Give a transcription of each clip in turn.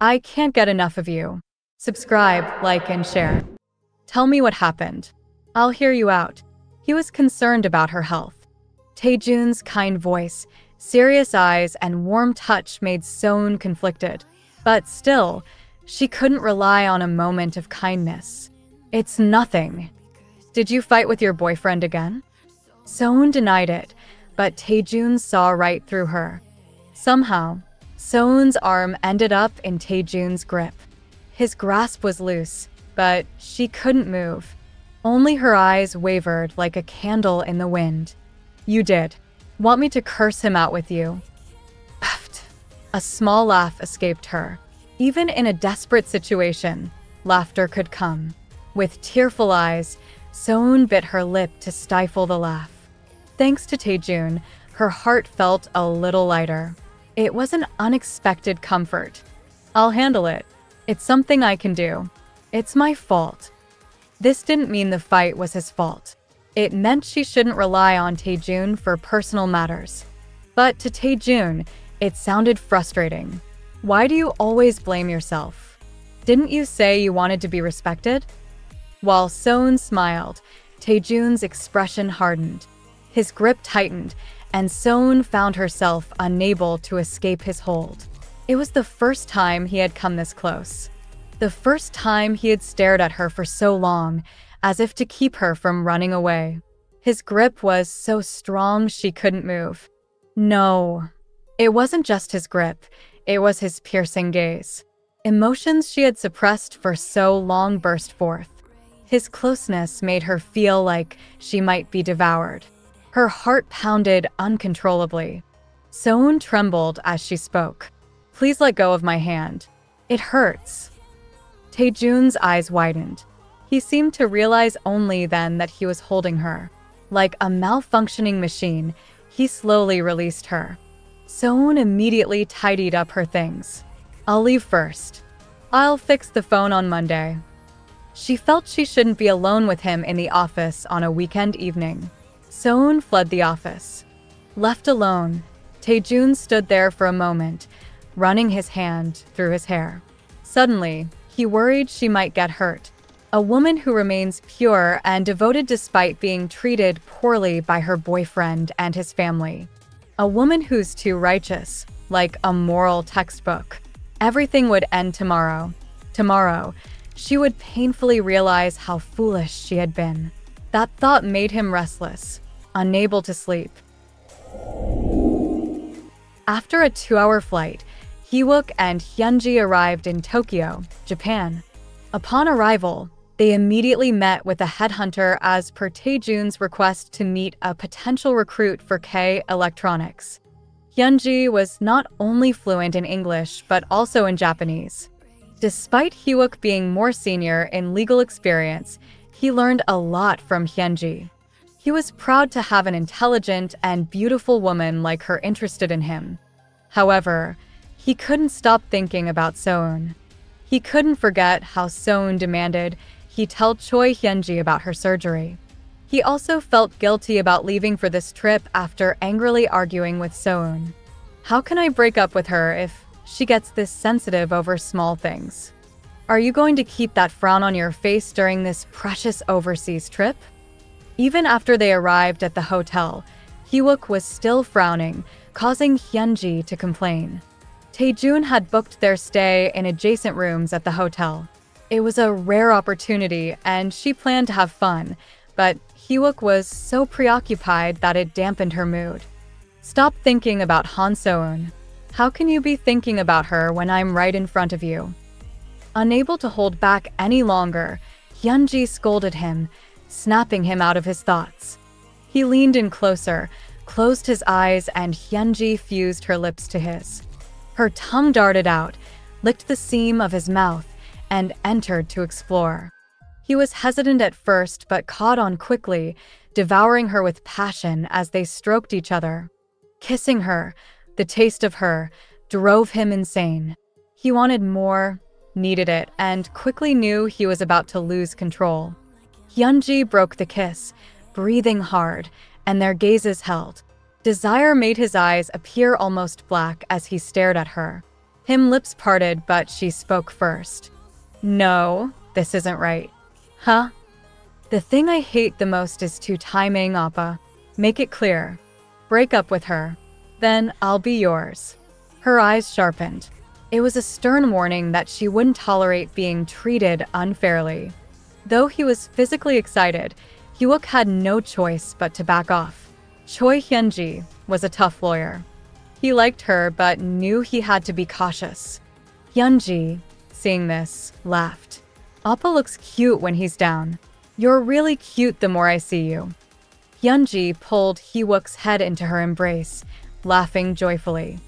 I can't get enough of you. Subscribe, like, and share. Tell me what happened. I'll hear you out. He was concerned about her health. Tae-joon's kind voice, serious eyes, and warm touch made So-eun conflicted. But still, she couldn't rely on a moment of kindness. It's nothing. Did you fight with your boyfriend again? So-eun denied it, but Tae-joon saw right through her. Somehow, So-eun's arm ended up in Tae-joon's grip. His grasp was loose, but she couldn't move. Only her eyes wavered like a candle in the wind. You did. Want me to curse him out with you? Pfft. A small laugh escaped her. Even in a desperate situation, laughter could come. With tearful eyes, So-eun bit her lip to stifle the laugh. Thanks to Tae-joon, her heart felt a little lighter. It was an unexpected comfort. I'll handle it. It's something I can do. It's my fault. This didn't mean the fight was his fault. It meant she shouldn't rely on Tae-joon for personal matters. But to Tae-joon, it sounded frustrating. Why do you always blame yourself? Didn't you say you wanted to be respected? While So-eun smiled, Tae-joon's expression hardened. His grip tightened, and So-eun found herself unable to escape his hold. It was the first time he had come this close. The first time he had stared at her for so long, as if to keep her from running away. His grip was so strong she couldn't move. No, it wasn't just his grip, it was his piercing gaze. Emotions she had suppressed for so long burst forth. His closeness made her feel like she might be devoured. Her heart pounded uncontrollably. So-eun trembled as she spoke. Please let go of my hand. It hurts. Tae-joon's eyes widened. He seemed to realize only then that he was holding her. Like a malfunctioning machine, he slowly released her. So-eun immediately tidied up her things. I'll leave first. I'll fix the phone on Monday. She felt she shouldn't be alone with him in the office on a weekend evening. So-eun fled the office. Left alone, Tae-joon stood there for a moment, running his hand through his hair. Suddenly, he worried she might get hurt. A woman who remains pure and devoted despite being treated poorly by her boyfriend and his family. A woman who's too righteous, like a moral textbook. Everything would end tomorrow. Tomorrow, she would painfully realize how foolish she had been. That thought made him restless, unable to sleep. After a 2-hour flight, Hyuk and Hyunji arrived in Tokyo, Japan. Upon arrival, they immediately met with a headhunter as per Tae-joon's request to meet a potential recruit for K Electronics. Hyunji was not only fluent in English but also in Japanese. Despite Hyuk being more senior in legal experience, he learned a lot from Hyunji. He was proud to have an intelligent and beautiful woman like her interested in him. However, he couldn't stop thinking about So-eun. He couldn't forget how So-eun demanded he tell Choi Hyunji about her surgery. He also felt guilty about leaving for this trip after angrily arguing with So-eun. How can I break up with her if she gets this sensitive over small things? Are you going to keep that frown on your face during this precious overseas trip? Even after they arrived at the hotel, Hyuk was still frowning, causing Hyunji to complain. Tae-joon had booked their stay in adjacent rooms at the hotel. It was a rare opportunity, and she planned to have fun, but Hyuk was so preoccupied that it dampened her mood. Stop thinking about Han So-eun. How can you be thinking about her when I'm right in front of you? Unable to hold back any longer, Hyunji scolded him, snapping him out of his thoughts. He leaned in closer, closed his eyes, and Hyunji fused her lips to his. Her tongue darted out, licked the seam of his mouth, and entered to explore. He was hesitant at first but caught on quickly, devouring her with passion as they stroked each other. Kissing her, the taste of her, drove him insane. He wanted more, needed it, and quickly knew he was about to lose control. Hyunji broke the kiss, breathing hard, and their gazes held. Desire made his eyes appear almost black as he stared at her. Him lips parted, but she spoke first. No, this isn't right. Huh? The thing I hate the most is to timing, Appa. Make it clear. Break up with her. Then I'll be yours. Her eyes sharpened. It was a stern warning that she wouldn't tolerate being treated unfairly. Though he was physically excited, Hyuk had no choice but to back off. Choi Hyunji was a tough lawyer. He liked her, but knew he had to be cautious. Hyunji, seeing this, laughed. Appa looks cute when he's down. You're really cute the more I see you. Hyunji pulled Hyuk's head into her embrace, laughing joyfully.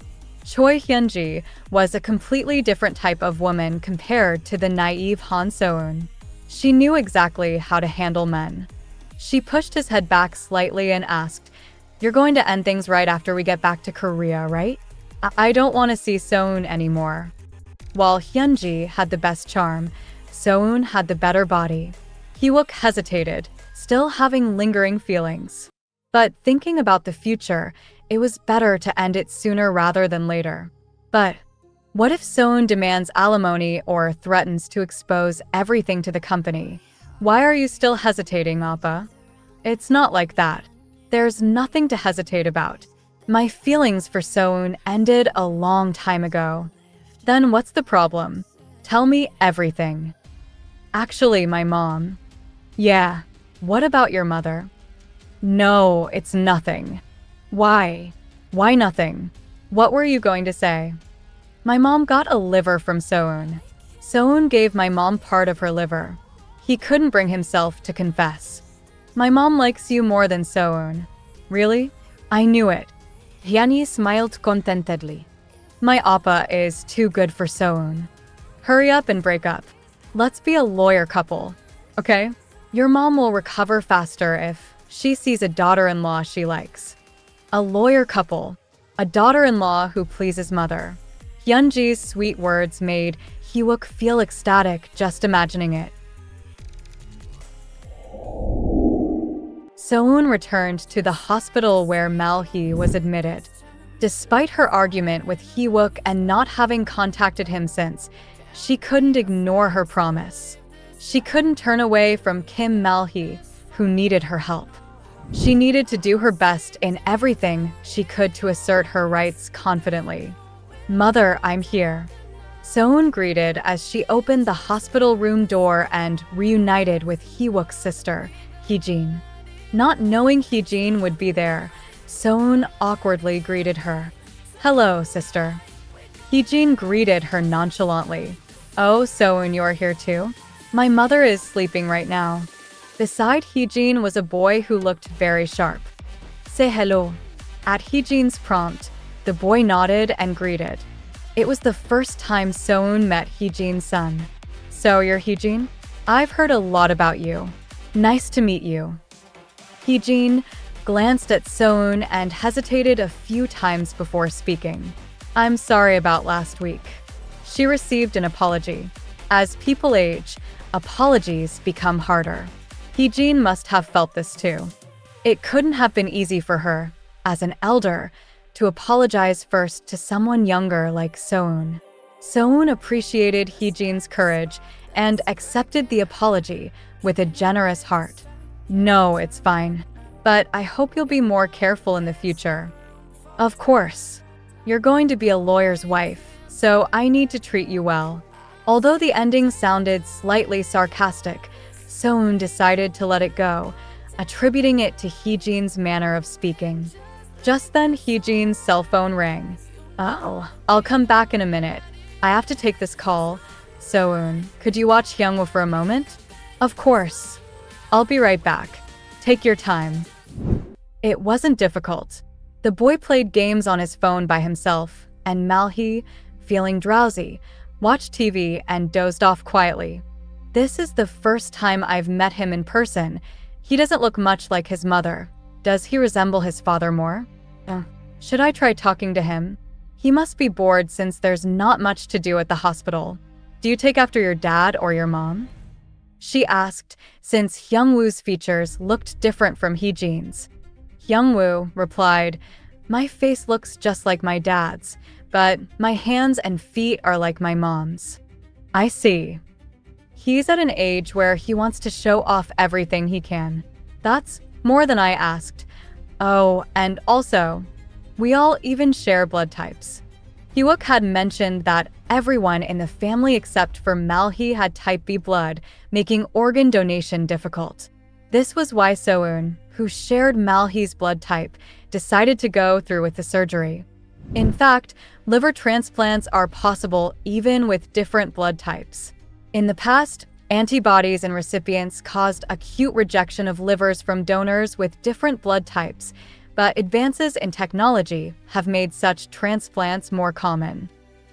Choi Hyunji was a completely different type of woman compared to the naive Han So-eun. She knew exactly how to handle men. She pushed his head back slightly and asked, "You're going to end things right after we get back to Korea, right? I don't want to see So-eun anymore." While Hyunji had the best charm, So-eun had the better body. Hyuk hesitated, still having lingering feelings. But thinking about the future, it was better to end it sooner rather than later. But what if So-eun demands alimony or threatens to expose everything to the company? Why are you still hesitating, Appa? It's not like that. There's nothing to hesitate about. My feelings for So-eun ended a long time ago. Then what's the problem? Tell me everything. Actually, my mom. Yeah, what about your mother? No, it's nothing. Why? Why nothing? What were you going to say? My mom got a liver from So-eun. So-eun gave my mom part of her liver. He couldn't bring himself to confess. My mom likes you more than So-eun. Really? I knew it. Hyunji smiled contentedly. My appa is too good for So-eun. Hurry up and break up. Let's be a lawyer couple, okay? Your mom will recover faster if she sees a daughter-in-law she likes. A lawyer couple. A daughter-in-law who pleases mother. Hyunji's sweet words made Hyuk feel ecstatic just imagining it. So-eun returned to the hospital where Mal-hee was admitted. Despite her argument with Hyuk and not having contacted him since, she couldn't ignore her promise. She couldn't turn away from Kim Mal-hee, who needed her help. She needed to do her best in everything she could to assert her rights confidently. "Mother, I'm here." So-eun greeted as she opened the hospital room door and reunited with Hyuk's sister, Hee-jin. Not knowing Hee-jin would be there, So-eun awkwardly greeted her. "Hello, sister." Hee-jin greeted her nonchalantly. "Oh, So-eun, you're here too? My mother is sleeping right now." Beside Hee-jin was a boy who looked very sharp. "Say hello." At Hee-jin's prompt, the boy nodded and greeted. It was the first time So-eun met Hee-jin's son. "So you're Hee-jin? I've heard a lot about you. Nice to meet you." Hee-jin glanced at So-eun and hesitated a few times before speaking. "I'm sorry about last week." She received an apology. As people age, apologies become harder. Hee-jin must have felt this too. It couldn't have been easy for her, as an elder, to apologize first to someone younger like So-eun. So-eun appreciated Hee-jin's courage and accepted the apology with a generous heart. "No, it's fine. But I hope you'll be more careful in the future." "Of course. You're going to be a lawyer's wife, so I need to treat you well." Although the ending sounded slightly sarcastic, So-eun decided to let it go, attributing it to Hee-jin's manner of speaking. Just then, Hee-jin's cell phone rang. "Oh, I'll come back in a minute. I have to take this call. So-eun, could you watch Hyungwoo for a moment?" "Of course. I'll be right back. Take your time." It wasn't difficult. The boy played games on his phone by himself, and Mal-hee, feeling drowsy, watched TV and dozed off quietly. "This is the first time I've met him in person. He doesn't look much like his mother. Does he resemble his father more? Should I try talking to him? He must be bored since there's not much to do at the hospital. Do you take after your dad or your mom?" She asked, since Hyungwoo's features looked different from Hee-jin's. Hyungwoo replied, "My face looks just like my dad's, but my hands and feet are like my mom's. I see. He's at an age where he wants to show off everything he can. That's more than I asked. Oh, and also, we all even share blood types. Hyuk had mentioned that everyone in the family except for Malhee had type B blood, making organ donation difficult. This was why So-eun, who shared Malhee's blood type, decided to go through with the surgery. In fact, liver transplants are possible even with different blood types. In the past, antibodies in recipients caused acute rejection of livers from donors with different blood types, but advances in technology have made such transplants more common.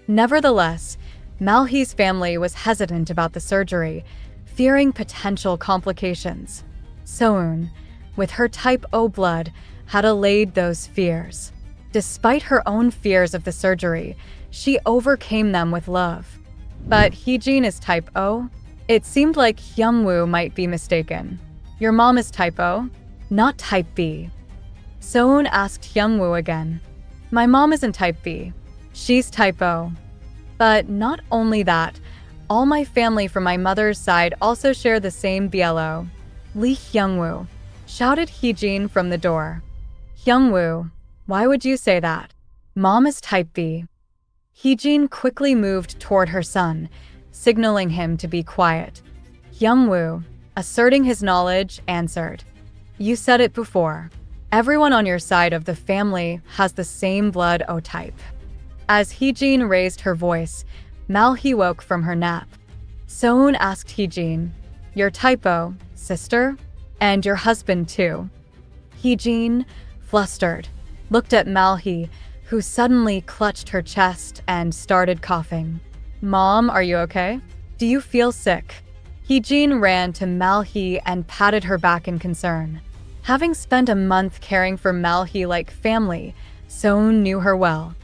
Nevertheless, Malhee's family was hesitant about the surgery, fearing potential complications. So-eun, with her type O blood, had allayed those fears. Despite her own fears of the surgery, she overcame them with love. But Hee-jin is type O? It seemed like Hyungwoo might be mistaken. Your mom is type O, not type B. So-eun asked Hyungwoo again. My mom isn't type B. She's type O. But not only that, all my family from my mother's side also share the same BLO. Lee Hyungwoo, shouted Hee-jin from the door. Hyungwoo, why would you say that? Mom is type B. Hee-jin quickly moved toward her son, signaling him to be quiet. Hyungwoo, asserting his knowledge, answered. You said it before. Everyone on your side of the family has the same blood O type. As Hee-jin raised her voice, Malhee woke from her nap. So-eun asked Hee-jin, your type O, sister? And your husband too? Hee-jin, flustered, looked at Malhee, who suddenly clutched her chest and started coughing. Mom, are you okay? Do you feel sick? Hee-jin ran to Malhee and patted her back in concern. Having spent a month caring for Malhee like family, So-eun knew her well.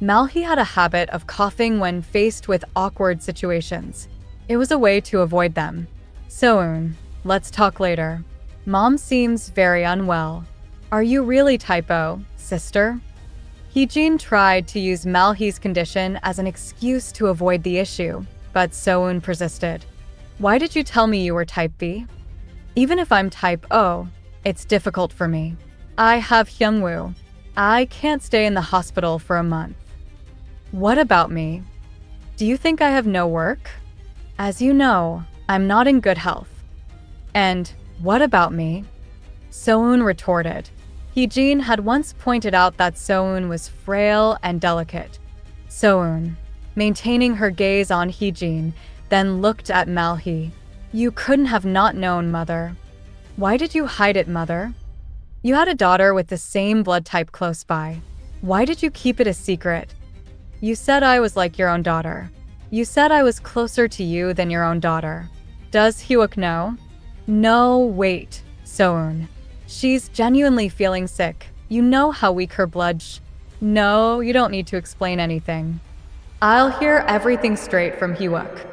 Malhee had a habit of coughing when faced with awkward situations. It was a way to avoid them. So-eun, let's talk later. Mom seems very unwell. Are you really type O, sister? Hee-jin tried to use Malhee's condition as an excuse to avoid the issue, but So-eun persisted. Why did you tell me you were type B? Even if I'm type O, it's difficult for me. I have Hyungwoo. I can't stay in the hospital for a month. What about me? Do you think I have no work? As you know, I'm not in good health. And what about me? So-eun retorted. Hee-jin had once pointed out that So-eun was frail and delicate. So-eun, maintaining her gaze on Hee-jin, then looked at Malhee. You couldn't have not known, mother. Why did you hide it, mother? You had a daughter with the same blood type close by. Why did you keep it a secret? You said I was like your own daughter. You said I was closer to you than your own daughter. Does Hyuk know? No, wait, So-eun. She's genuinely feeling sick. You know how weak her blood No, you don't need to explain anything. I'll hear everything straight from Hyuk.